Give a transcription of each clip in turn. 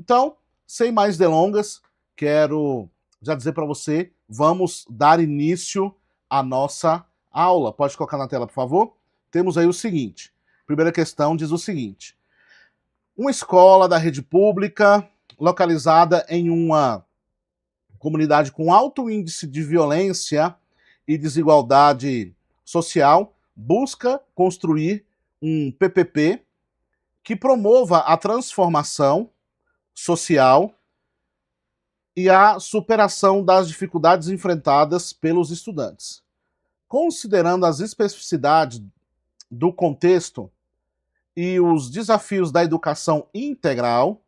Então, sem mais delongas, quero já dizer para você, vamos dar início à nossa aula. Pode colocar na tela, por favor? Temos aí o seguinte. Primeira questão diz o seguinte. Uma escola da rede pública, localizada em uma comunidade com alto índice de violência e desigualdade social, busca construir um PPP que promova a transformação social e a superação das dificuldades enfrentadas pelos estudantes. Considerando as especificidades do contexto e os desafios da educação integral,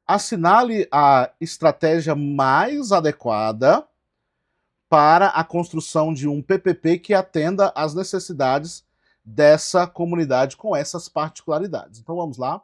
assinale a estratégia mais adequada para a construção de um PPP que atenda às necessidades dessa comunidade com essas particularidades. Então vamos lá.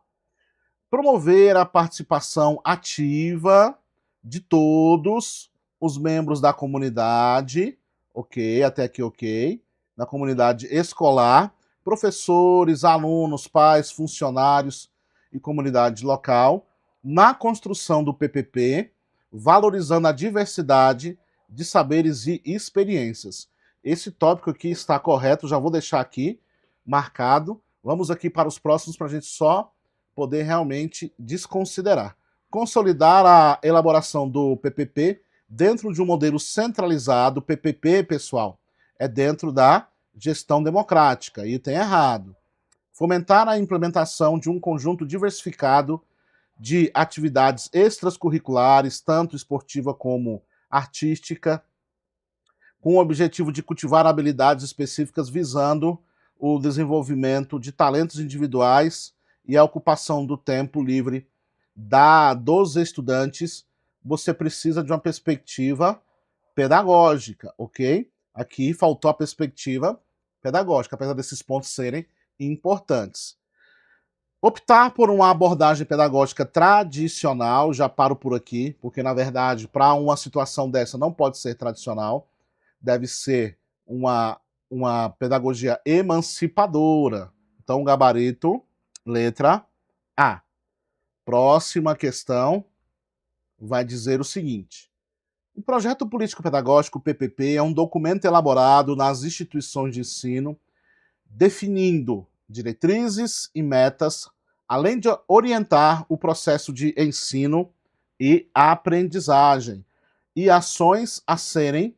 Promover a participação ativa de todos os membros da comunidade, ok, até aqui ok, da comunidade escolar, professores, alunos, pais, funcionários e comunidade local, na construção do PPP, valorizando a diversidade de saberes e experiências. Esse tópico aqui está correto, já vou deixar aqui marcado. Vamos aqui para os próximos para a gente só poder realmente desconsiderar. Consolidar a elaboração do PPP dentro de um modelo centralizado. PPP, pessoal, é dentro da gestão democrática, e tem errado. Fomentar a implementação de um conjunto diversificado de atividades extracurriculares, tanto esportiva como artística, com o objetivo de cultivar habilidades específicas visando o desenvolvimento de talentos individuais e a ocupação do tempo livre dos estudantes. Você precisa de uma perspectiva pedagógica, ok? Aqui faltou a perspectiva pedagógica, apesar desses pontos serem importantes. Optar por uma abordagem pedagógica tradicional, já paro por aqui, porque na verdade, para uma situação dessa não pode ser tradicional, deve ser uma pedagogia emancipadora. Então, gabarito, letra A. Próxima questão vai dizer o seguinte. O projeto político-pedagógico, PPP, é um documento elaborado nas instituições de ensino, definindo diretrizes e metas, além de orientar o processo de ensino e aprendizagem e ações a serem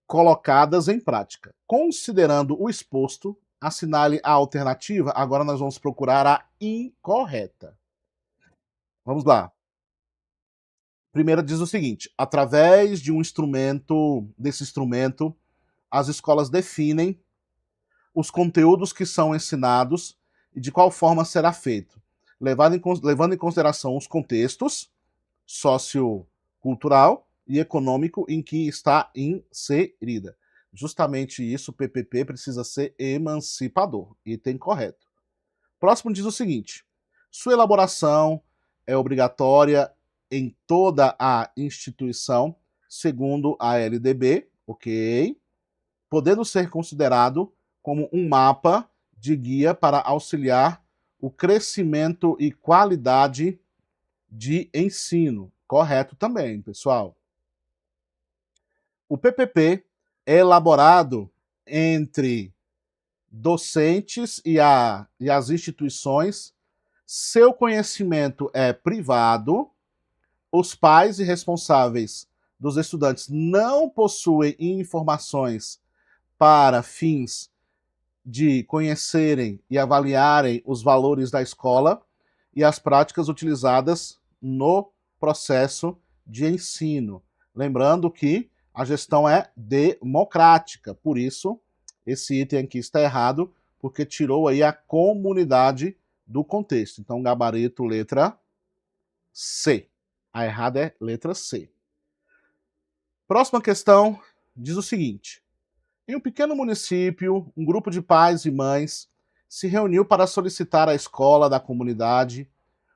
colocadas em prática. Considerando o exposto, assinale a alternativa. Agora nós vamos procurar a incorreta. Vamos lá. Primeira diz o seguinte: através de desse instrumento, as escolas definem os conteúdos que são ensinados e de qual forma será feito, levando em consideração os contextos sociocultural e econômico em que está inserida. Justamente isso, o PPP precisa ser emancipador. Item correto. Próximo diz o seguinte: sua elaboração é obrigatória em toda a instituição, segundo a LDB, ok? Podendo ser considerado como um mapa de guia para auxiliar o crescimento e qualidade de ensino. Correto também, pessoal. O PPP é elaborado entre docentes e as instituições. Seu conhecimento é privado. Os pais e responsáveis dos estudantes não possuem informações para fins de conhecerem e avaliarem os valores da escola e as práticas utilizadas no processo de ensino. Lembrando que a gestão é democrática, por isso esse item aqui está errado, porque tirou aí a comunidade do contexto. Então, gabarito, letra C. A errada é letra C. Próxima questão diz o seguinte: em um pequeno município, um grupo de pais e mães se reuniu para solicitar à escola da comunidade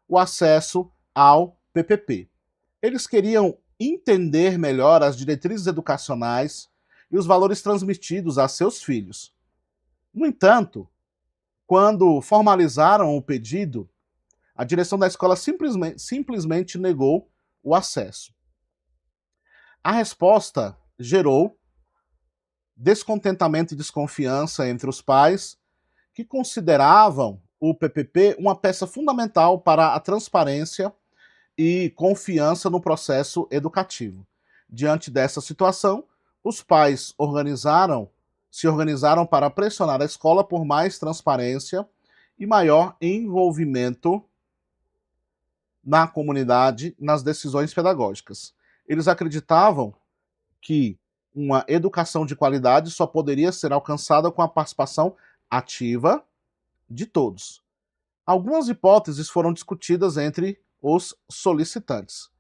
o acesso ao PPP. Eles queriam entender melhor as diretrizes educacionais e os valores transmitidos a seus filhos. No entanto, quando formalizaram o pedido, A direção da escola simplesmente negou o acesso. A resposta gerou descontentamento e desconfiança entre os pais, que consideravam o PPP uma peça fundamental para a transparência e confiança no processo educativo. Diante dessa situação, os pais se organizaram para pressionar a escola por mais transparência e maior envolvimento na comunidade nas decisões pedagógicas. Eles acreditavam que uma educação de qualidade só poderia ser alcançada com a participação ativa de todos. Algumas hipóteses foram discutidas entre os solicitantes.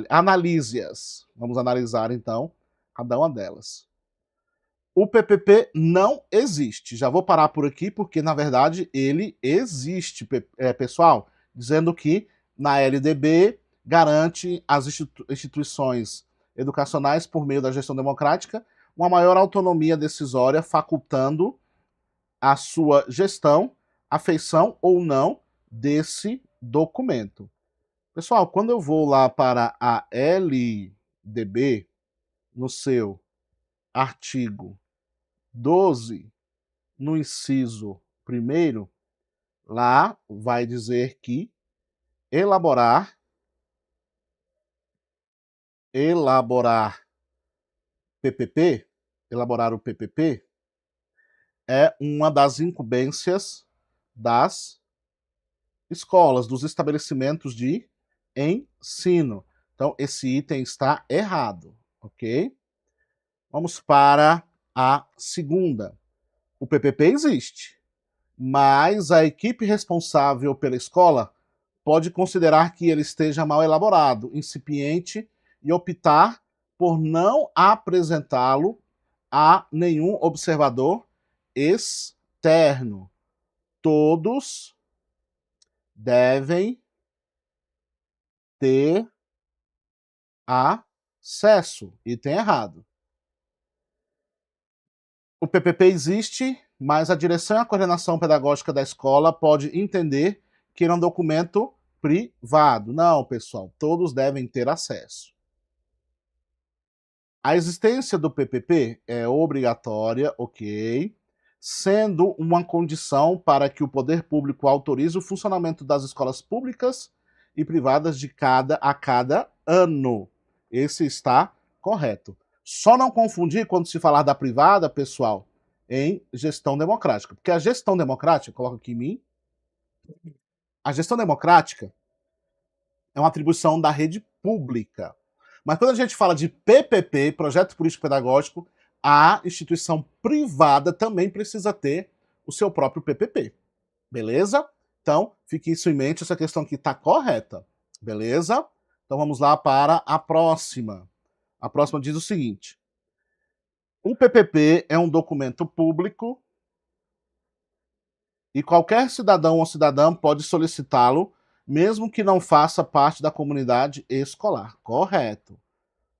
Analise-as. Vamos analisar, então, cada uma delas. O PPP não existe. Já vou parar por aqui, porque, na verdade, ele existe, pessoal, dizendo que na LDB garante às instituições educacionais, por meio da gestão democrática, uma maior autonomia decisória, facultando a sua gestão, afeição ou não desse documento. Pessoal, quando eu vou lá para a LDB, no seu artigo 12, no inciso 1º, lá vai dizer que elaborar PPP, elaborar o PPP, é uma das incumbências das escolas, dos estabelecimentos de ensino. Então, esse item está errado, ok? Vamos para a segunda. O PPP existe, mas a equipe responsável pela escola pode considerar que ele esteja mal elaborado, incipiente e optar por não apresentá-lo a nenhum observador externo. Todos devem ter acesso. Item errado. O PPP existe, mas a direção e a coordenação pedagógica da escola pode entender que ele é um documento privado. Não, pessoal, todos devem ter acesso. A existência do PPP é obrigatória, ok, sendo uma condição para que o poder público autorize o funcionamento das escolas públicas e privadas a cada ano. Esse está correto. Só não confundir quando se falar da privada, pessoal, em gestão democrática. Porque a gestão democrática, coloca aqui em mim, a gestão democrática é uma atribuição da rede pública. Mas quando a gente fala de PPP, Projeto Político Pedagógico, a instituição privada também precisa ter o seu próprio PPP. Beleza? Então, fique isso em mente, essa questão aqui está correta. Beleza? Então vamos lá para a próxima. A próxima diz o seguinte: o PPP é um documento público e qualquer cidadão ou cidadã pode solicitá-lo, mesmo que não faça parte da comunidade escolar. Correto.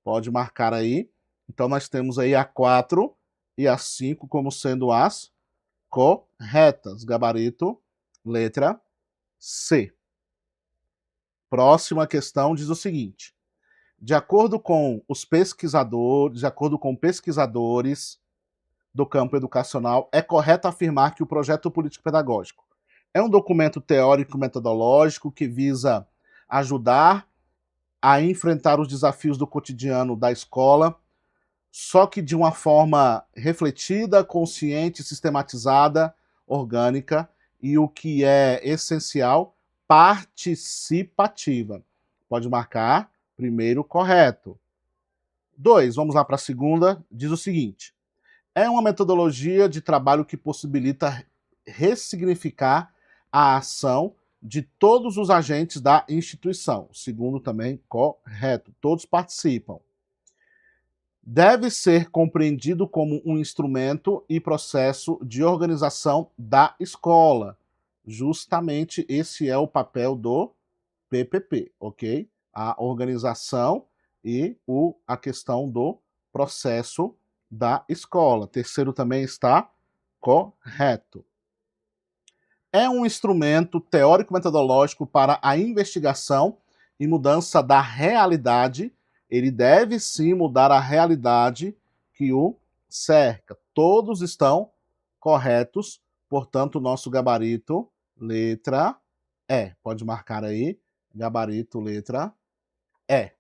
Pode marcar aí. Então nós temos aí a 4 e a 5 como sendo as corretas. Gabarito, letra C. Próxima questão diz o seguinte: de acordo com pesquisadores do campo educacional, é correto afirmar que o projeto político-pedagógico é um documento teórico-metodológico que visa ajudar a enfrentar os desafios do cotidiano da escola, só que de uma forma refletida, consciente, sistematizada, orgânica e, o que é essencial, participativa. Pode marcar primeiro correto. 2, vamos lá para a segunda, diz o seguinte: é uma metodologia de trabalho que possibilita ressignificar a ação de todos os agentes da instituição. Segundo também correto, todos participam. Deve ser compreendido como um instrumento e processo de organização da escola. Justamente esse é o papel do PPP, ok? A organização e a questão do processo da escola. Terceiro também está correto. é um instrumento teórico-metodológico para a investigação e mudança da realidade. Ele deve sim mudar a realidade que o cerca. Todos estão corretos, portanto, o nosso gabarito, letra E. Pode marcar aí, gabarito, letra E.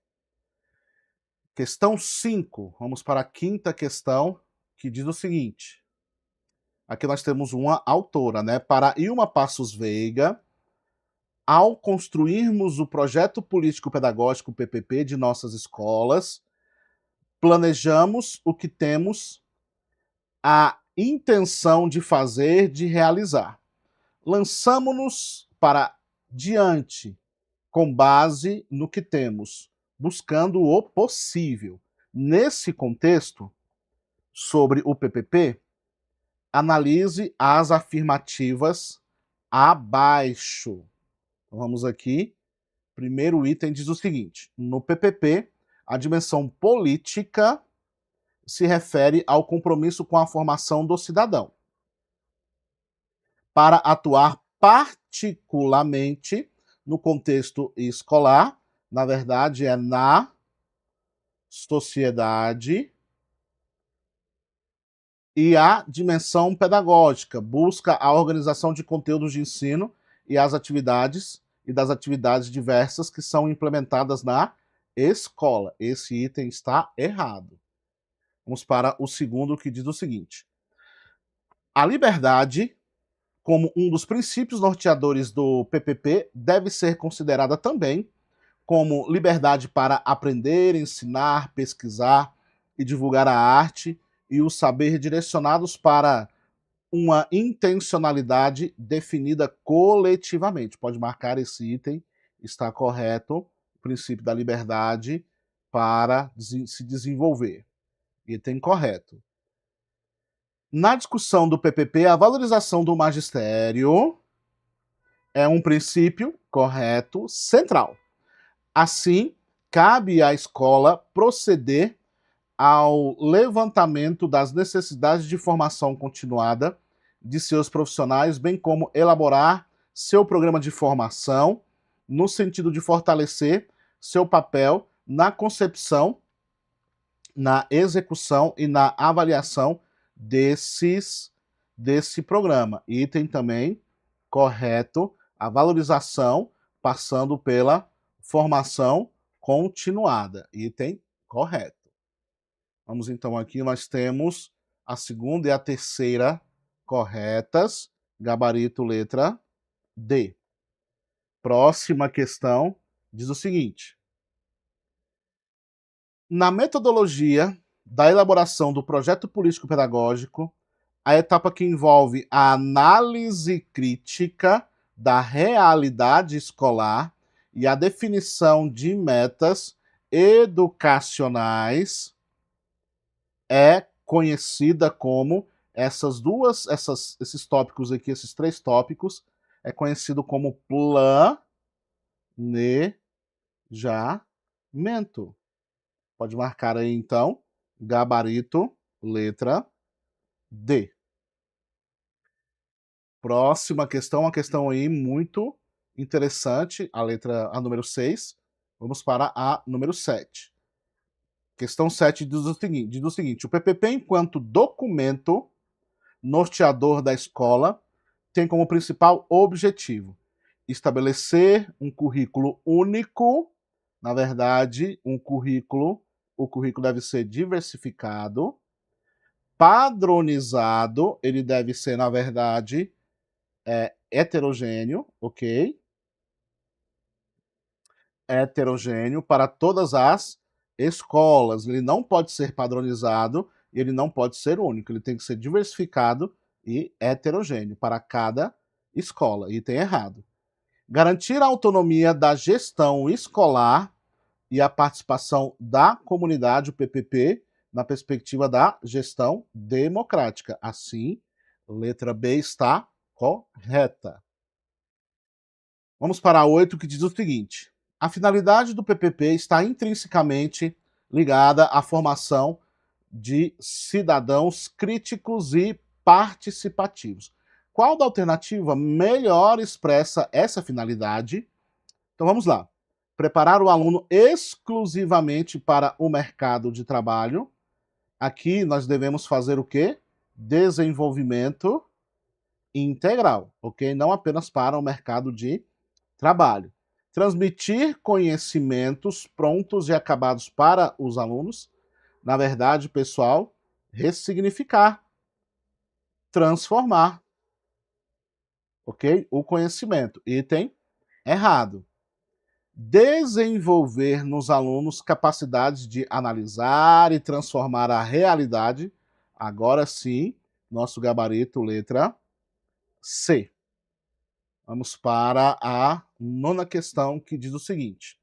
Questão 5, vamos para a quinta questão, que diz o seguinte. Aqui nós temos uma autora, né? Para Ilma Passos Veiga, ao construirmos o projeto político-pedagógico PPP de nossas escolas, planejamos o que temos a intenção de fazer, de realizar. Lançamo-nos para diante, com base no que temos, buscando o possível. Nesse contexto, sobre o PPP, analise as afirmativas abaixo. Vamos aqui. Primeiro item diz o seguinte: no PPP, a dimensão política se refere ao compromisso com a formação do cidadão, para atuar particularmente no contexto escolar, na verdade é na sociedade, e a dimensão pedagógica busca a organização de conteúdos de ensino e as atividades e das atividades diversas que são implementadas na escola. Esse item está errado. Vamos para o segundo, que diz o seguinte: a liberdade, como um dos princípios norteadores do PPP, deve ser considerada também como liberdade para aprender, ensinar, pesquisar e divulgar a arte e o saber direcionados para uma intencionalidade definida coletivamente. Pode marcar esse item, está correto. O princípio da liberdade para se desenvolver. Item correto. Na discussão do PPP, a valorização do magistério é um princípio correto, central. Assim, cabe à escola proceder ao levantamento das necessidades de formação continuada de seus profissionais, bem como elaborar seu programa de formação no sentido de fortalecer seu papel na concepção, na execução e na avaliação desse programa. Item também correto, a valorização passando pela formação continuada. Item correto. Vamos então aqui, nós temos a segunda e a terceira corretas, gabarito letra D. Próxima questão diz o seguinte: na metodologia da elaboração do projeto político-pedagógico, a etapa que envolve a análise crítica da realidade escolar e a definição de metas educacionais é conhecida como esses tópicos aqui, esses três tópicos, é conhecido como planejamento. Pode marcar aí, então, gabarito, letra D. Próxima questão, uma questão aí muito interessante, a número 6. Vamos para a número 7. Questão 7 diz o seguinte: o PPP, enquanto documento norteador da escola, tem como principal objetivo estabelecer um currículo único, na verdade, o currículo deve ser diversificado, padronizado, ele deve ser, na verdade, heterogêneo, ok? Heterogêneo para todas as escolas. Ele não pode ser padronizado e ele não pode ser único. Ele tem que ser diversificado e heterogêneo para cada escola. Item errado. Garantir a autonomia da gestão escolar e a participação da comunidade, o PPP, na perspectiva da gestão democrática. Assim, letra B está correta. Vamos para a 8, que diz o seguinte: a finalidade do PPP está intrinsecamente ligada à formação de cidadãos críticos e participativos. Qual da alternativa melhor expressa essa finalidade? Então vamos lá. Preparar o aluno exclusivamente para o mercado de trabalho. Aqui nós devemos fazer o quê? Desenvolvimento integral, ok? Não apenas para o mercado de trabalho. Transmitir conhecimentos prontos e acabados para os alunos. Na verdade, pessoal, ressignificar, transformar, ok? O conhecimento. Item errado. Desenvolver nos alunos capacidades de analisar e transformar a realidade. Agora sim, nosso gabarito, letra C. Vamos para a 9ª questão, que diz o seguinte.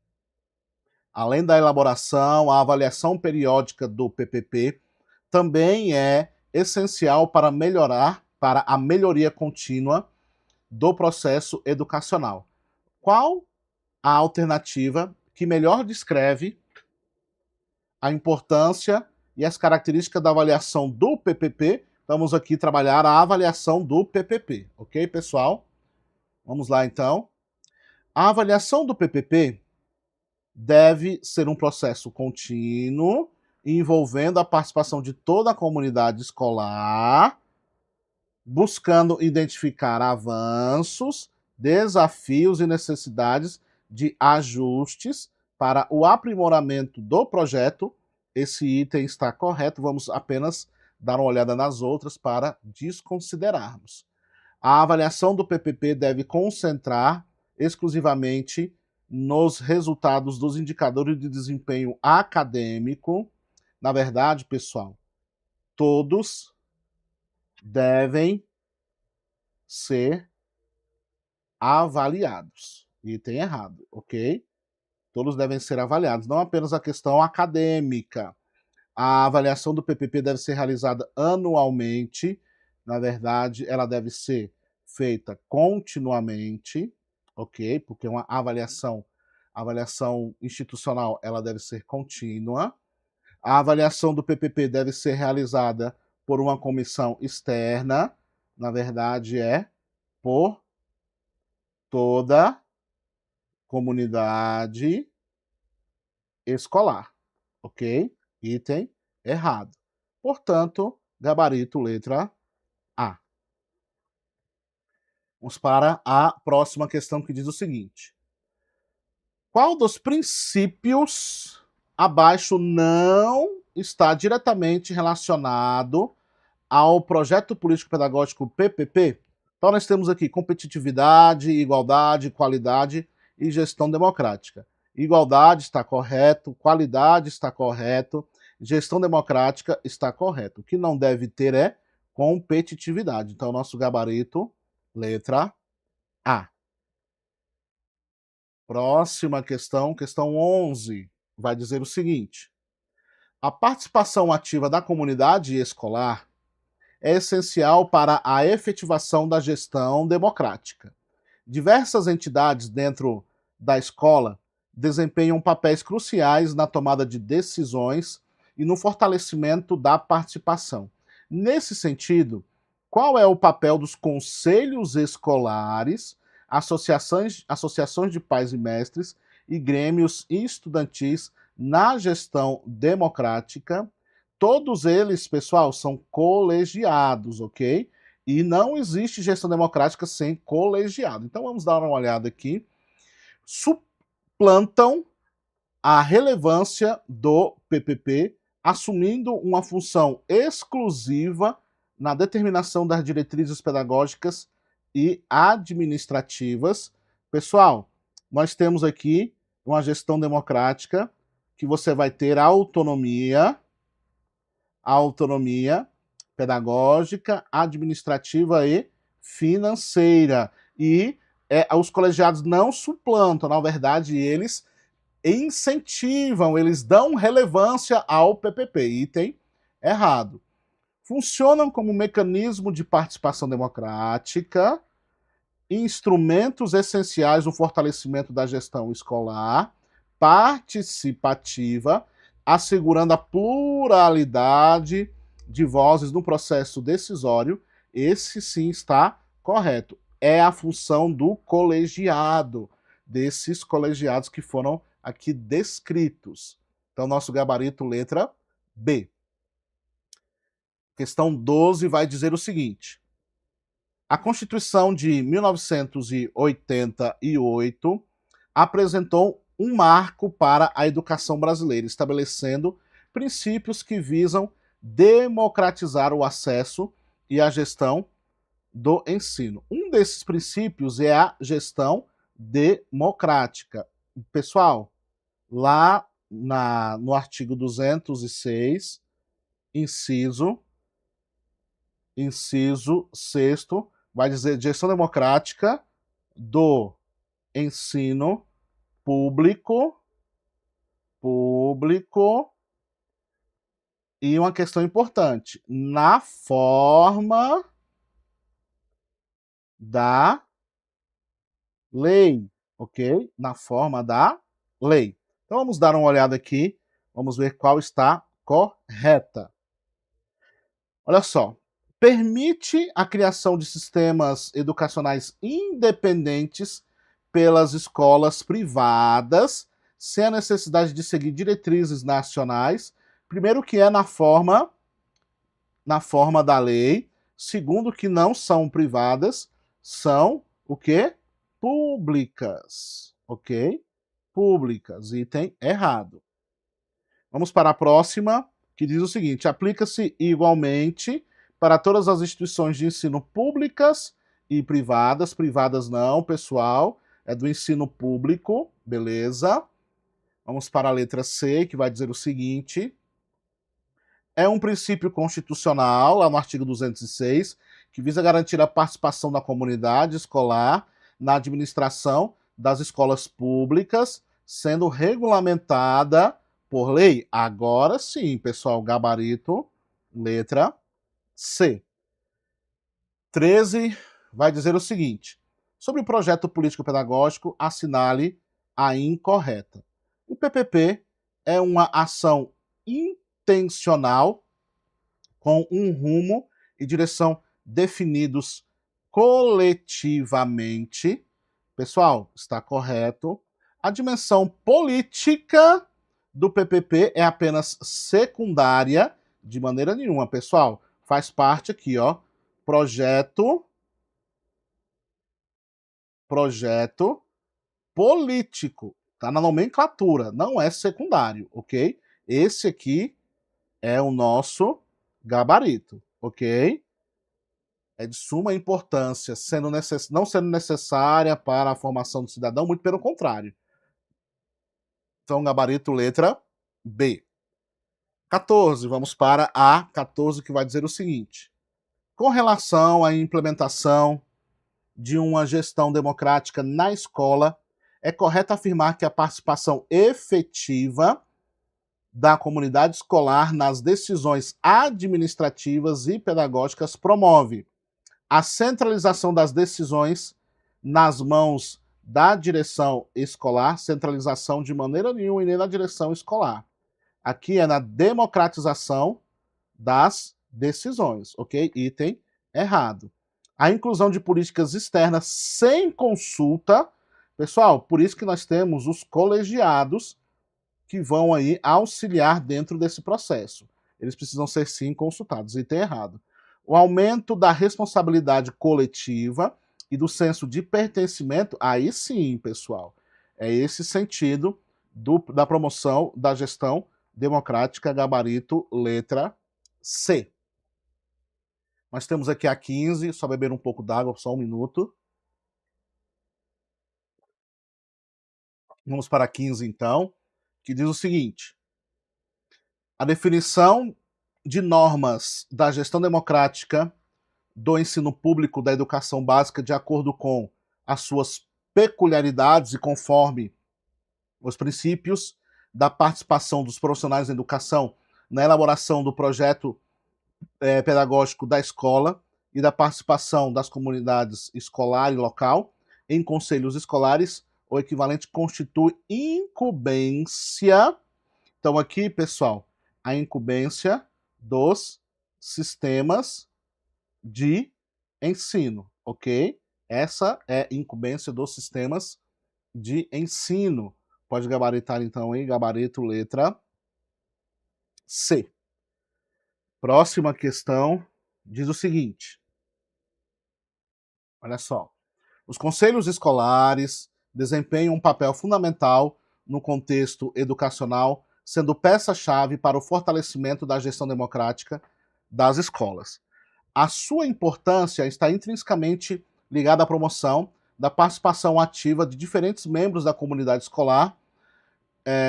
Além da elaboração, a avaliação periódica do PPP também é essencial para a melhoria contínua do processo educacional. Qual a alternativa que melhor descreve a importância e as características da avaliação do PPP? Vamos aqui trabalhar a avaliação do PPP, ok, pessoal? Vamos lá, então. A avaliação do PPP deve ser um processo contínuo, envolvendo a participação de toda a comunidade escolar, buscando identificar avanços, desafios e necessidades de ajustes para o aprimoramento do projeto. Esse item está correto, vamos apenas dar uma olhada nas outras para desconsiderarmos. A avaliação do PPP deve concentrar exclusivamente nos resultados dos indicadores de desempenho acadêmico. Na verdade, pessoal, todos devem ser avaliados. Item errado, ok? Todos devem ser avaliados, não apenas a questão acadêmica. A avaliação do PPP deve ser realizada anualmente. Na verdade, ela deve ser feita continuamente, ok? Porque uma avaliação institucional, ela deve ser contínua. A avaliação do PPP deve ser realizada por uma comissão externa. Na verdade, é por toda comunidade escolar, ok? Item errado. Portanto, gabarito letra A. Vamos para a próxima questão, que diz o seguinte. Qual dos princípios abaixo não está diretamente relacionado ao projeto político-pedagógico PPP? Então nós temos aqui competitividade, igualdade, qualidade e gestão democrática. Igualdade está correto, qualidade está correto, gestão democrática está correto. O que não deve ter é competitividade. Então nosso gabarito, letra A. Próxima questão, questão 11, vai dizer o seguinte. A participação ativa da comunidade escolar é essencial para a efetivação da gestão democrática. Diversas entidades dentro da escola desempenham papéis cruciais na tomada de decisões e no fortalecimento da participação. Nesse sentido, qual é o papel dos conselhos escolares, associações de pais e mestres e grêmios estudantis na gestão democrática? Todos eles, pessoal, são colegiados, ok? E não existe gestão democrática sem colegiado. Então vamos dar uma olhada aqui. Suplantam a relevância do PPP, assumindo uma função exclusiva na determinação das diretrizes pedagógicas e administrativas. Pessoal, nós temos aqui uma gestão democrática que você vai ter autonomia pedagógica, administrativa e financeira. E os colegiados não suplantam, na verdade, eles incentivam, eles dão relevância ao PPP. Item errado. Funcionam como mecanismo de participação democrática, instrumentos essenciais no fortalecimento da gestão escolar, participativa, assegurando a pluralidade de vozes no processo decisório. Esse sim está Correto. É a função do colegiado, desses colegiados que foram aqui descritos. Então, nosso gabarito, letra B. Questão 12 vai dizer o seguinte: a Constituição de 1988 apresentou um marco para a educação brasileira, estabelecendo princípios que visam democratizar o acesso e a gestão do ensino. Um desses princípios é a gestão democrática. Pessoal, lá no artigo 206, inciso 6º, vai dizer gestão democrática do ensino público, e uma questão importante, na forma da lei, ok? Na forma da lei. Então vamos dar uma olhada aqui, vamos ver qual está correta. Olha só, permite a criação de sistemas educacionais independentes pelas escolas privadas, sem a necessidade de seguir diretrizes nacionais. Primeiro que é na forma da lei. Segundo que não são privadas, são o quê? Públicas, ok? Públicas, item errado. Vamos para a próxima, que diz o seguinte: aplica-se igualmente para todas as instituições de ensino públicas e privadas. Privadas não, pessoal, é do ensino público, beleza? Vamos para a letra C, que vai dizer o seguinte: é um princípio constitucional, lá no artigo 206, que visa garantir a participação da comunidade escolar na administração das escolas públicas, sendo regulamentada por lei. Agora sim, pessoal, gabarito, letra C. 13 vai dizer o seguinte: sobre o projeto político-pedagógico, assinale a incorreta. O PPP é uma ação intencional com um rumo e direção definidos coletivamente. Pessoal, está correto. A dimensão política do PPP é apenas secundária, de maneira nenhuma, pessoal. Faz parte aqui, ó, projeto político. Tá na nomenclatura, não é secundário, ok? Esse aqui é o nosso gabarito, ok? É de suma importância, não sendo necessária para a formação do cidadão, muito pelo contrário. Então, gabarito, letra B. 14, vamos para a 14, que vai dizer o seguinte: com relação à implementação de uma gestão democrática na escola, é correto afirmar que a participação efetiva da comunidade escolar nas decisões administrativas e pedagógicas promove a centralização das decisões nas mãos da direção escolar, centralização de maneira nenhuma e nem na direção escolar. Aqui é na democratização das decisões, ok? Item errado. A inclusão de políticas externas sem consulta. Pessoal, por isso que nós temos os colegiados que vão aí auxiliar dentro desse processo. Eles precisam ser sim consultados. Item errado. O aumento da responsabilidade coletiva e do senso de pertencimento, aí sim, pessoal. É esse sentido da promoção da gestão democrática, gabarito, letra C. Nós temos aqui a 15, só beber um pouco d'água, só um minuto. Vamos para a 15, então, que diz o seguinte: a definição de normas da gestão democrática do ensino público da educação básica de acordo com as suas peculiaridades e conforme os princípios da participação dos profissionais da educação na elaboração do projeto pedagógico da escola e da participação das comunidades escolar e local em conselhos escolares, o equivalente constitui incumbência. Então aqui, pessoal, a incumbência dos sistemas de ensino, ok? Essa é incumbência dos sistemas de ensino. Pode gabaritar, então, em gabarito, letra C. Próxima questão diz o seguinte. Olha só. Os conselhos escolares desempenham um papel fundamental no contexto educacional, sendo peça-chave para o fortalecimento da gestão democrática das escolas. A sua importância está intrinsecamente ligada à promoção da participação ativa de diferentes membros da comunidade escolar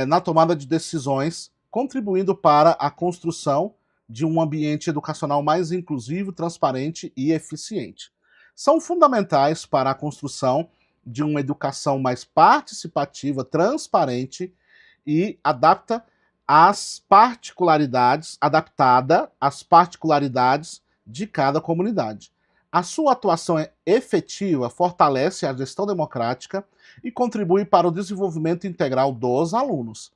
na tomada de decisões, contribuindo para a construção de um ambiente educacional mais inclusivo, transparente e eficiente. São fundamentais para a construção de uma educação mais participativa, transparente e adaptada às particularidades de cada comunidade. A sua atuação efetiva fortalece a gestão democrática e contribui para o desenvolvimento integral dos alunos,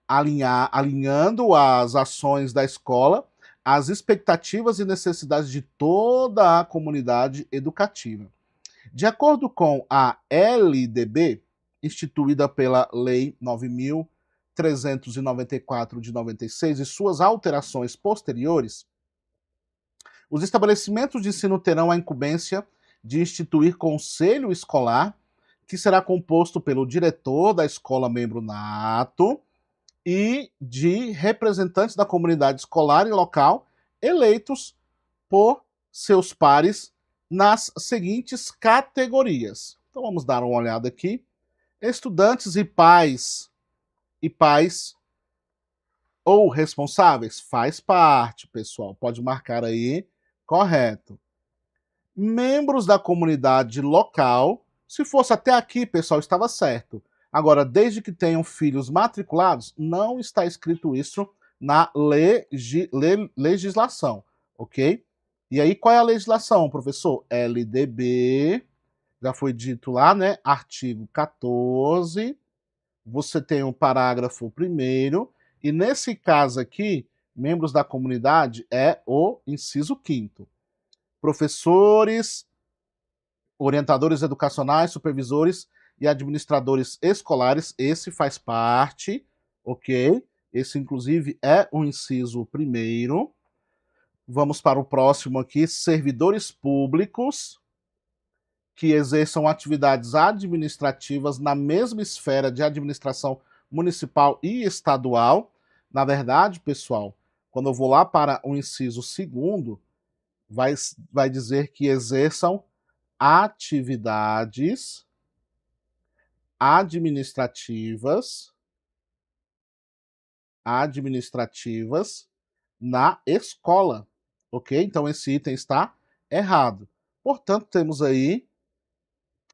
alinhando as ações da escola às expectativas e necessidades de toda a comunidade educativa. De acordo com a LDB, instituída pela Lei 9.394 de 96 e suas alterações posteriores, os estabelecimentos de ensino terão a incumbência de instituir conselho escolar, que será composto pelo diretor da escola membro nato e de representantes da comunidade escolar e local eleitos por seus pares nas seguintes categorias. Então vamos dar uma olhada aqui. Estudantes e pais ou responsáveis faz parte, pessoal. Pode marcar aí, correto. Membros da comunidade local. Se fosse até aqui, pessoal, estava certo. Agora, desde que tenham filhos matriculados, não está escrito isso na legislação, ok? E aí, qual é a legislação, professor? LDB, já foi dito lá, né? Artigo 14, você tem o parágrafo 1º, e nesse caso aqui, membros da comunidade é o inciso 5º. Professores, orientadores educacionais, supervisores e administradores escolares, esse faz parte, ok? Esse, inclusive, é o inciso 1º. Vamos para o próximo aqui, servidores públicos que exerçam atividades administrativas na mesma esfera de administração municipal e estadual. Na verdade, pessoal, quando eu vou lá para o inciso 2º, vai dizer que exerçam atividades administrativas na escola, ok? Então esse item está errado. Portanto, temos aí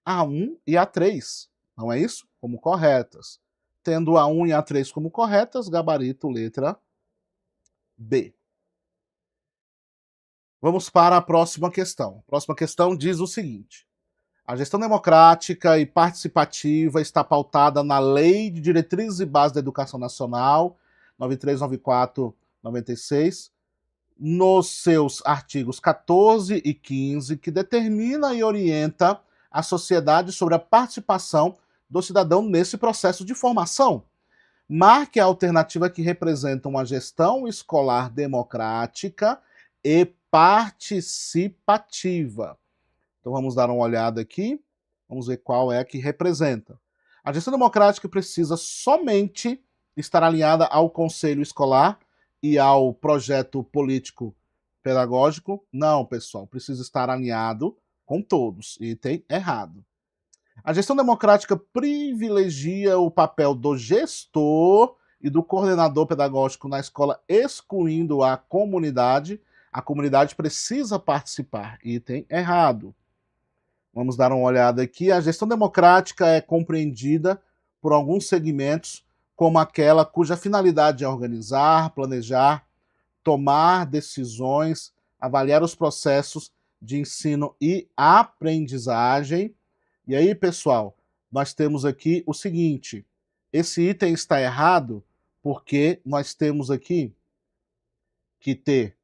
a 1 e a 3, não é isso? Como corretas. Tendo a 1 e a 3 como corretas, gabarito letra B. Vamos para a próxima questão. A próxima questão diz o seguinte: a gestão democrática e participativa está pautada na Lei de Diretrizes e Bases da Educação Nacional, 9394/96, nos seus artigos 14 e 15, que determina e orienta a sociedade sobre a participação do cidadão nesse processo de formação. Marque a alternativa que representa uma gestão escolar democrática e participativa. Então vamos dar uma olhada aqui, vamos ver qual é a que representa. A gestão democrática precisa somente estar alinhada ao conselho escolar e ao projeto político pedagógico? Não, pessoal, precisa estar alinhado com todos. Item errado. A gestão democrática privilegia o papel do gestor e do coordenador pedagógico na escola, excluindo a comunidade. A comunidade precisa participar. Item errado. Vamos dar uma olhada aqui. A gestão democrática é compreendida por alguns segmentos como aquela cuja finalidade é organizar, planejar, tomar decisões, avaliar os processos de ensino e aprendizagem. E aí, pessoal, nós temos aqui o seguinte: esse item está errado porque nós temos aqui que ter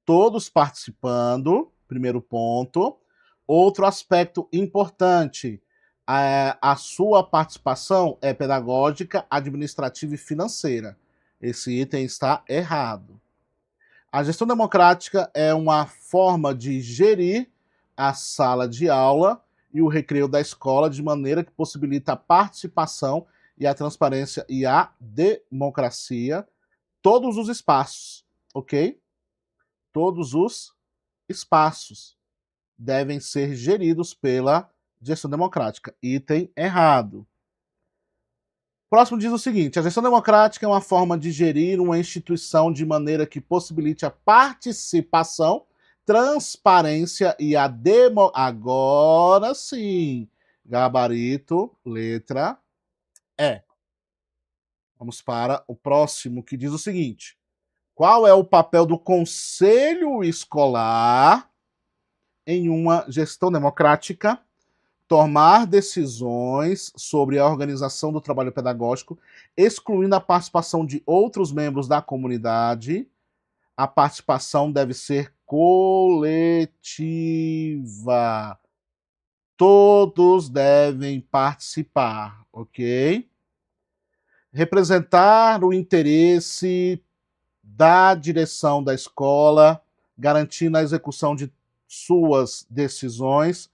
todos participando, primeiro ponto. Outro aspecto importante, a sua participação é pedagógica, administrativa e financeira. Esse item está errado. A gestão democrática é uma forma de gerir a sala de aula e o recreio da escola de maneira que possibilita a participação e a transparência e a democracia, todos os espaços, ok? Todos os espaços devem ser geridos pela gestão democrática. Item errado. Próximo diz o seguinte: a gestão democrática é uma forma de gerir uma instituição de maneira que possibilite a participação, transparência e a demo... Agora sim, gabarito, letra E. Vamos para o próximo, que diz o seguinte: qual é o papel do conselho escolar em uma gestão democrática? Tomar decisões sobre a organização do trabalho pedagógico, excluindo a participação de outros membros da comunidade. A participação deve ser coletiva. Todos devem participar, ok? Representar o interesse da direção da escola, garantindo a execução de suas decisões.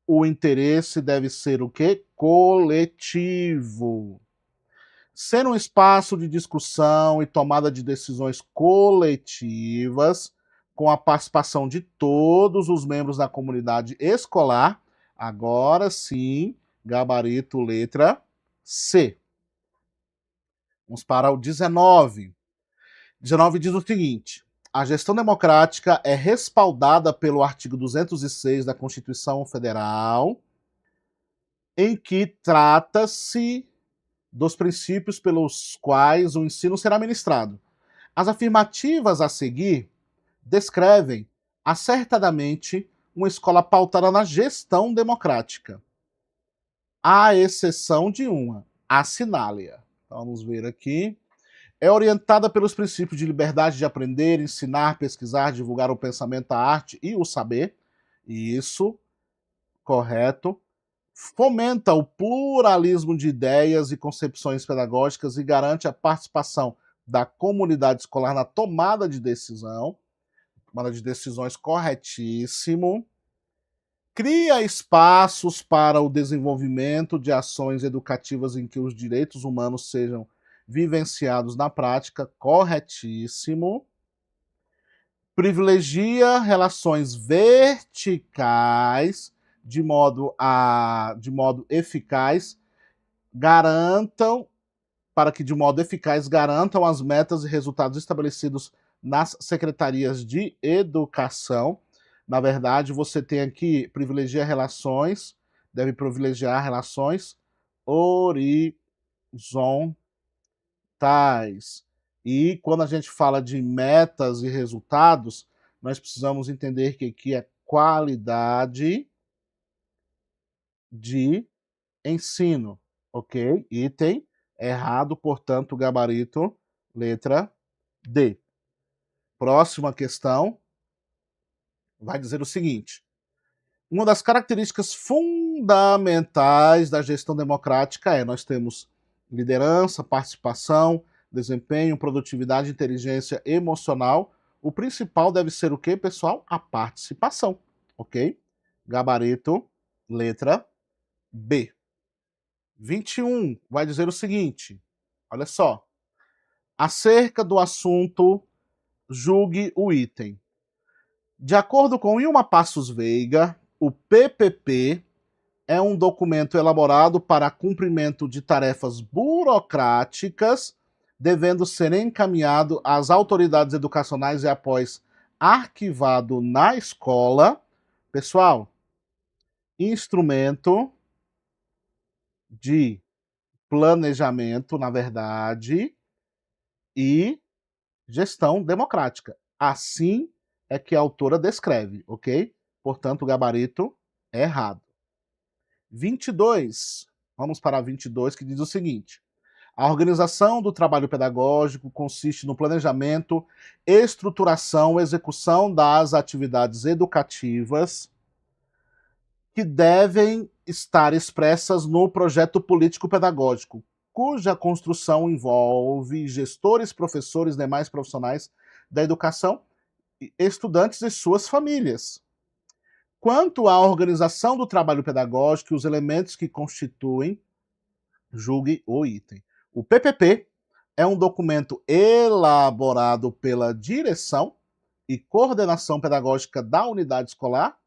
O interesse deve ser o quê? Coletivo. Ser um espaço de discussão e tomada de decisões coletivas, com a participação de todos os membros da comunidade escolar. Agora sim, gabarito letra C. Vamos para o 19. 19 diz o seguinte: a gestão democrática é respaldada pelo artigo 206 da Constituição Federal, em que trata-se dos princípios pelos quais o ensino será ministrado. As afirmativas a seguir descrevem acertadamente uma escola pautada na gestão democrática, à exceção de uma, assinale-a. Vamos ver aqui. É orientada pelos princípios de liberdade de aprender, ensinar, pesquisar, divulgar o pensamento, a arte e o saber. Isso, correto. Fomenta o pluralismo de ideias e concepções pedagógicas e garante a participação da comunidade escolar na tomada de decisão. Tomada de decisões, corretíssimo. Cria espaços para o desenvolvimento de ações educativas em que os direitos humanos sejam vivenciados na prática, corretíssimo. Privilegia relações verticais de modo eficaz, garantam as metas e resultados estabelecidos nas secretarias de educação. Na verdade, você tem aqui deve privilegiar relações horizontais. E quando a gente fala de metas e resultados, nós precisamos entender que aqui é qualidade de ensino, ok? Item errado, portanto, gabarito, letra D. Próxima questão vai dizer o seguinte: uma das características fundamentais da gestão democrática nós temos liderança, participação, desempenho, produtividade, inteligência emocional. O principal deve ser o quê, pessoal? A participação, ok? Gabarito, letra B. 21 vai dizer o seguinte, olha só. Acerca do assunto, julgue o item. De acordo com Ilma Passos Veiga, o PPP é um documento elaborado para cumprimento de tarefas burocráticas, devendo ser encaminhado às autoridades educacionais e após arquivado na escola. Pessoal, instrumento de planejamento, na verdade, e gestão democrática. Assim é que a autora descreve, ok? Portanto, o gabarito é errado. 22. Vamos para 22, que diz o seguinte: a organização do trabalho pedagógico consiste no planejamento, estruturação, execução das atividades educativas, que devem estar expressas no projeto político-pedagógico, cuja construção envolve gestores, professores e demais profissionais da educação, estudantes e suas famílias. Quanto à organização do trabalho pedagógico e os elementos que constituem, julgue o item. O PPP é um documento elaborado pela direção e coordenação pedagógica da unidade escolar.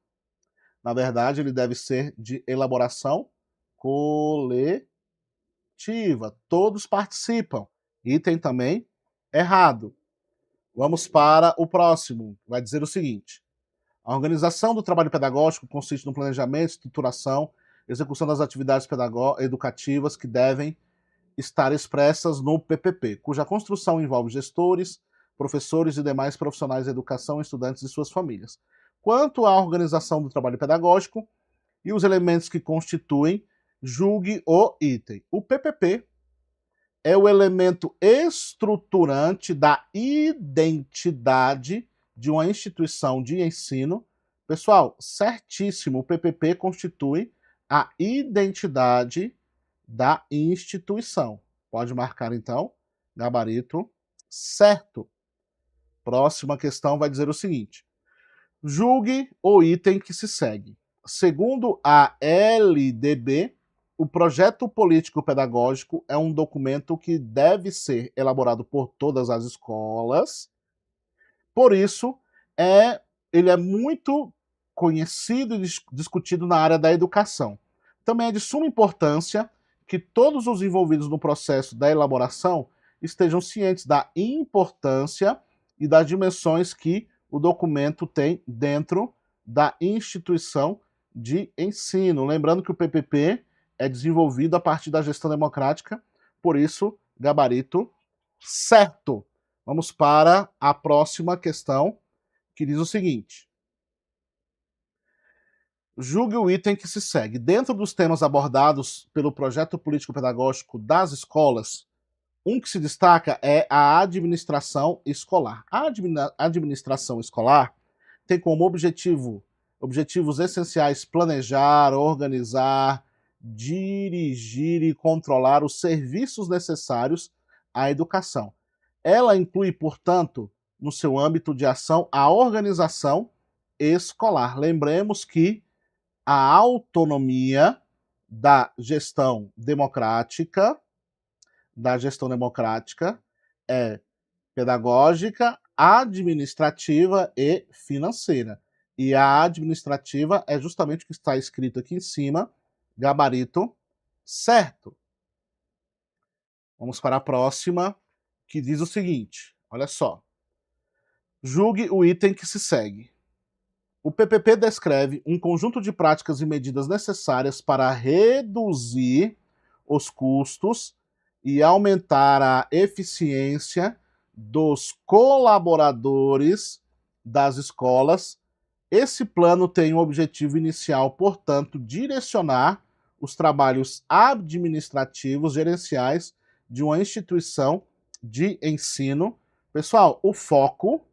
Na verdade, ele deve ser de elaboração coletiva. Todos participam. Item também errado. Vamos para o próximo. Vai dizer o seguinte: a organização do trabalho pedagógico consiste no planejamento, estruturação, execução das atividades educativas que devem estar expressas no PPP, cuja construção envolve gestores, professores e demais profissionais da educação, estudantes e suas famílias. Quanto à organização do trabalho pedagógico e os elementos que constituem, julgue o item. O PPP é o elemento estruturante da identidade de uma instituição de ensino. Pessoal, certíssimo, o PPP constitui a identidade da instituição. Pode marcar, então, gabarito certo. Próxima questão vai dizer o seguinte: julgue o item que se segue. Segundo a LDB, o projeto político-pedagógico é um documento que deve ser elaborado por todas as escolas. Por isso, ele é muito conhecido e discutido na área da educação. Também é de suma importância que todos os envolvidos no processo da elaboração estejam cientes da importância e das dimensões que o documento tem dentro da instituição de ensino. Lembrando que o PPP é desenvolvido a partir da gestão democrática, por isso, gabarito certo. Vamos para a próxima questão, que diz o seguinte: julgue o item que se segue. Dentro dos temas abordados pelo projeto político-pedagógico das escolas, um que se destaca é a administração escolar. A administração escolar tem como objetivos essenciais planejar, organizar, dirigir e controlar os serviços necessários à educação. Ela inclui, portanto, no seu âmbito de ação, a organização escolar. Lembremos que a autonomia da gestão democrática é pedagógica, administrativa e financeira. E a administrativa é justamente o que está escrito aqui em cima, gabarito certo. Vamos para a próxima, que diz o seguinte, olha só. Julgue o item que se segue. O PPP descreve um conjunto de práticas e medidas necessárias para reduzir os custos e aumentar a eficiência dos colaboradores das escolas. Esse plano tem o objetivo inicial, portanto, direcionar os trabalhos administrativos gerenciais de uma instituição de ensino. Pessoal, o foco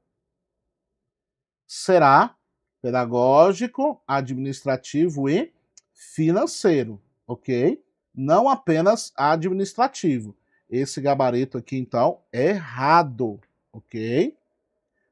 será pedagógico, administrativo e financeiro, ok? Não apenas administrativo. Esse gabarito aqui, então, é errado, ok?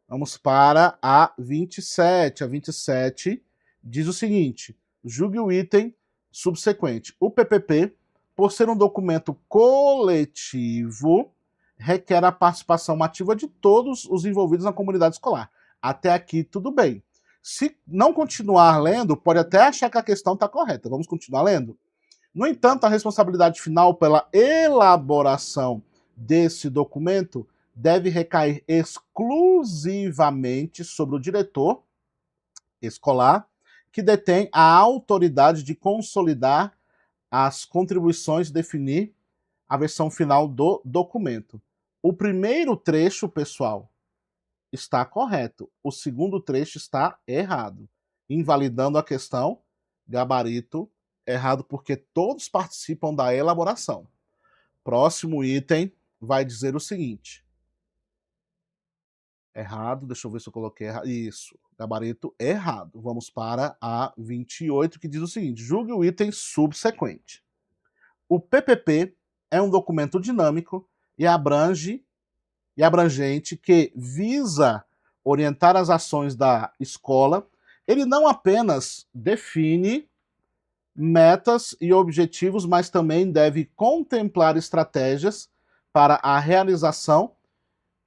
Vamos para a 27. A 27 diz o seguinte: julgue o item subsequente. O PPP, por ser um documento coletivo, requer a participação ativa de todos os envolvidos na comunidade escolar. Até aqui, tudo bem. Se não continuar lendo, pode até achar que a questão está correta. Vamos continuar lendo? No entanto, a responsabilidade final pela elaboração desse documento deve recair exclusivamente sobre o diretor escolar, que detém a autoridade de consolidar as contribuições e definir a versão final do documento. O primeiro trecho, pessoal, está correto. O segundo trecho está errado, invalidando a questão, gabarito errado, porque todos participam da elaboração. Próximo item vai dizer o seguinte: Errado, deixa eu ver se eu coloquei errado. Isso, gabarito errado. Vamos para a 28, que diz o seguinte: julgue o item subsequente. O PPP é um documento dinâmico e abrangente que visa orientar as ações da escola. Ele não apenas define metas e objetivos, mas também deve contemplar estratégias para a realização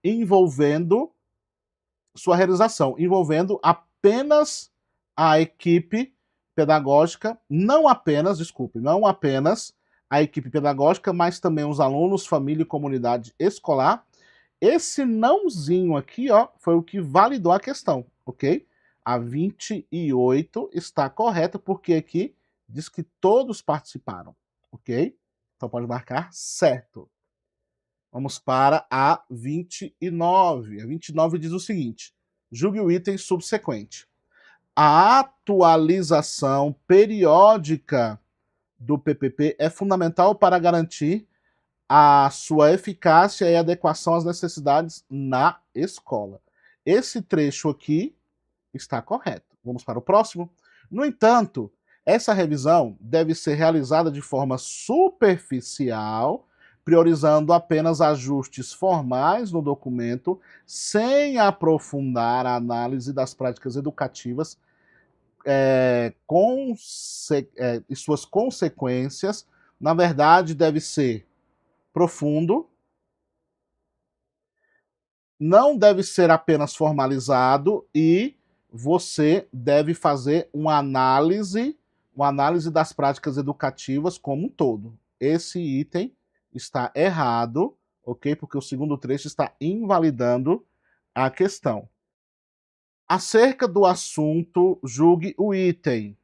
envolvendo apenas a equipe pedagógica, não apenas a equipe pedagógica, mas também os alunos, família e comunidade escolar. Esse nãozinho aqui, ó, foi o que validou a questão, ok? A 28 está correta, porque aqui diz que todos participaram, ok? Então pode marcar certo. Vamos para a 29. A 29 diz o seguinte: julgue o item subsequente. A atualização periódica do PPP é fundamental para garantir a sua eficácia e adequação às necessidades na escola. Esse trecho aqui está correto. Vamos para o próximo. No entanto, essa revisão deve ser realizada de forma superficial, priorizando apenas ajustes formais no documento, sem aprofundar a análise das práticas educativas e suas consequências. Na verdade, deve ser profundo, não deve ser apenas formalizado e você deve fazer uma análise das práticas educativas como um todo. Esse item está errado, ok? Porque o segundo trecho está invalidando a questão. Acerca do assunto, julgue o item.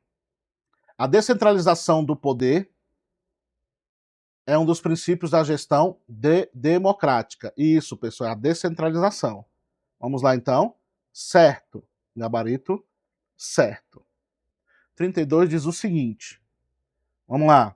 A descentralização do poder é um dos princípios da gestão democrática. Isso, pessoal, é a descentralização. Vamos lá, então. Certo. Gabarito certo. 32 diz o seguinte. Vamos lá.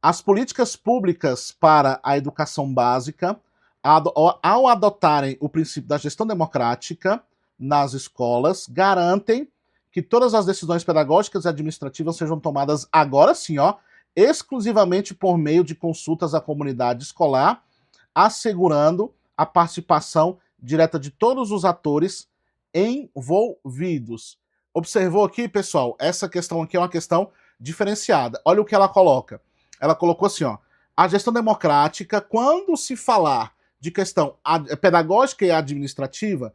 As políticas públicas para a educação básica, ao adotarem o princípio da gestão democrática nas escolas, garantem que todas as decisões pedagógicas e administrativas sejam tomadas agora sim, ó, exclusivamente por meio de consultas à comunidade escolar, assegurando a participação direta de todos os atores envolvidos. Observou aqui, pessoal? Essa questão aqui é uma questão diferenciada. Olha o que ela coloca. Ela colocou assim, ó: a gestão democrática, quando se falar de questão pedagógica e administrativa,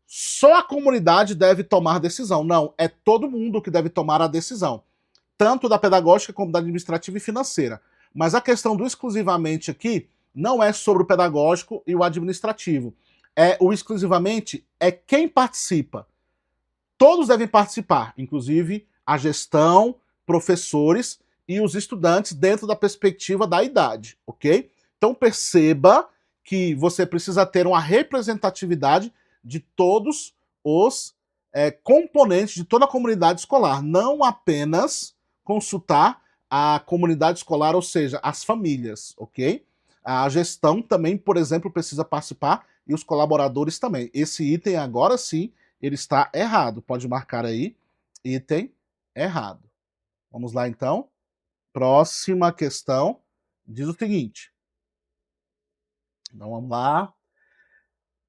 só a comunidade deve tomar decisão. Não, é todo mundo que deve tomar a decisão, tanto da pedagógica como da administrativa e financeira. Mas a questão do exclusivamente aqui não é sobre o pedagógico e o administrativo. O exclusivamente é quem participa. Todos devem participar, inclusive a gestão, professores e os estudantes dentro da perspectiva da idade, ok? Então perceba que você precisa ter uma representatividade de todos os componentes de toda a comunidade escolar, não apenas consultar a comunidade escolar, ou seja, as famílias, ok? A gestão também, por exemplo, precisa participar e os colaboradores também. Esse item agora sim, ele está errado. Pode marcar aí, item errado. Vamos lá então. Próxima questão diz o seguinte. Então vamos lá.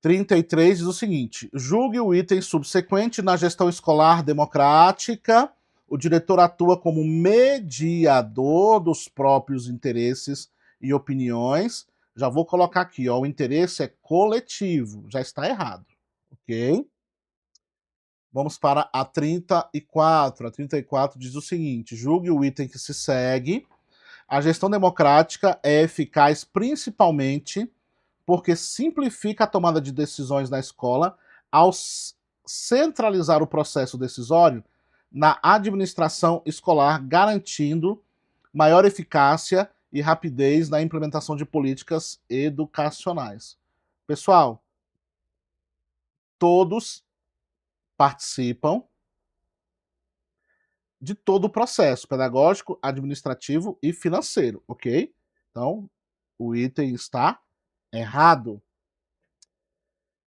33 diz o seguinte: julgue o item subsequente. Na gestão escolar democrática, o diretor atua como mediador dos próprios interesses e opiniões. Já vou colocar aqui, ó, o interesse é coletivo. Já está errado, ok? Vamos para a 34. A 34 diz o seguinte: julgue o item que se segue. A gestão democrática é eficaz principalmente porque simplifica a tomada de decisões na escola ao centralizar o processo decisório na administração escolar, garantindo maior eficácia e rapidez na implementação de políticas educacionais. Pessoal, todos participam de todo o processo pedagógico, administrativo e financeiro, ok? Então, o item está errado.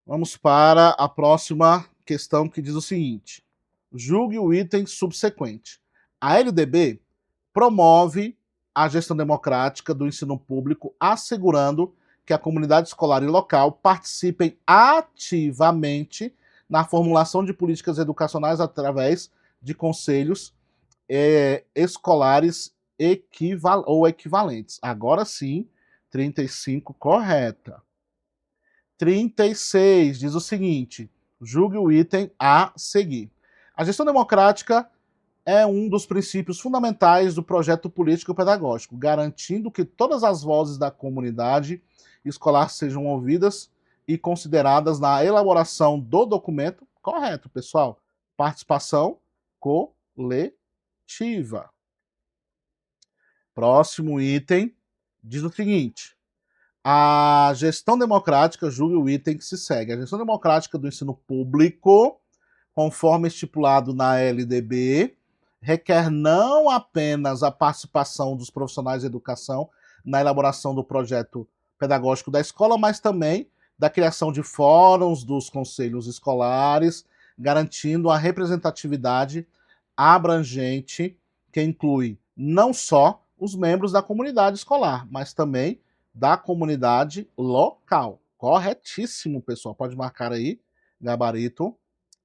Vamos para a próxima questão que diz o seguinte: julgue o item subsequente. A LDB promove a gestão democrática do ensino público, assegurando que a comunidade escolar e local participem ativamente na formulação de políticas educacionais através de conselhos escolares ou equivalentes. Agora sim, 35 correta. 36 diz o seguinte: julgue o item a seguir. A gestão democrática é um dos princípios fundamentais do projeto político-pedagógico, garantindo que todas as vozes da comunidade escolar sejam ouvidas e consideradas na elaboração do documento. Correto, pessoal. Participação coletiva. Próximo item diz o seguinte: a gestão democrática, julgue o item que se segue. A gestão democrática do ensino público, conforme estipulado na LDB, requer não apenas a participação dos profissionais de educação na elaboração do projeto pedagógico da escola, mas também da criação de fóruns dos conselhos escolares, garantindo a representatividade abrangente, que inclui não só os membros da comunidade escolar, mas também da comunidade local. Corretíssimo, pessoal. Pode marcar aí, gabarito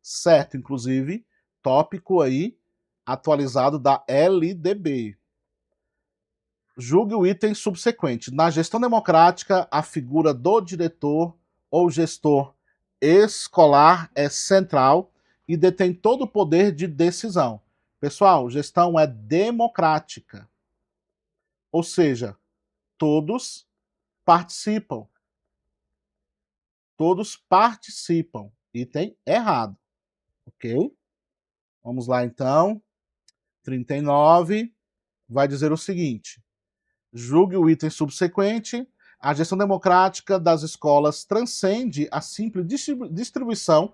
certo, inclusive, tópico aí atualizado da LDB. Julgue o item subsequente. Na gestão democrática, a figura do diretor ou gestor escolar é central e detém todo o poder de decisão. Pessoal, gestão é democrática. Ou seja, todos participam. Todos participam. Item errado. Ok? Vamos lá, então. 39 vai dizer o seguinte: julgue o item subsequente. A gestão democrática das escolas transcende a simples distribuição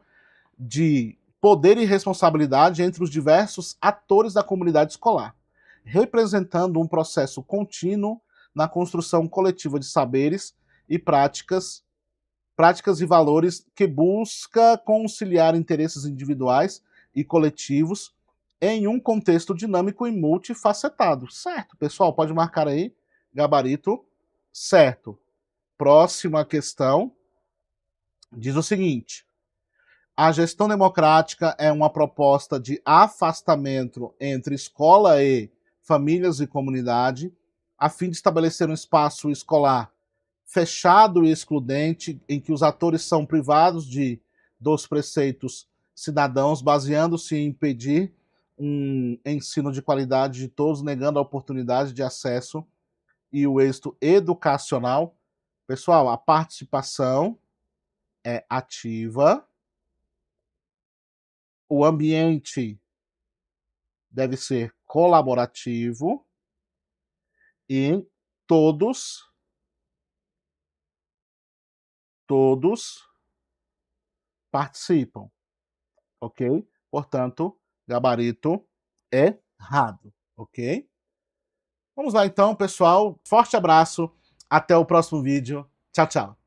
de poder e responsabilidade entre os diversos atores da comunidade escolar, representando um processo contínuo na construção coletiva de saberes e práticas e valores que busca conciliar interesses individuais e coletivos em um contexto dinâmico e multifacetado. Certo, pessoal? Pode marcar aí, gabarito certo. Próxima questão diz o seguinte: a gestão democrática é uma proposta de afastamento entre escola e famílias e comunidade, a fim de estabelecer um espaço escolar fechado e excludente, em que os atores são privados dos preceitos cidadãos, baseando-se em impedir um ensino de qualidade de todos, negando a oportunidade de acesso e o êxito educacional. Pessoal, a participação é ativa, o ambiente deve ser colaborativo e todos participam, ok? Portanto, gabarito errado, ok? Vamos lá então, pessoal. Forte abraço. Até o próximo vídeo. Tchau, tchau.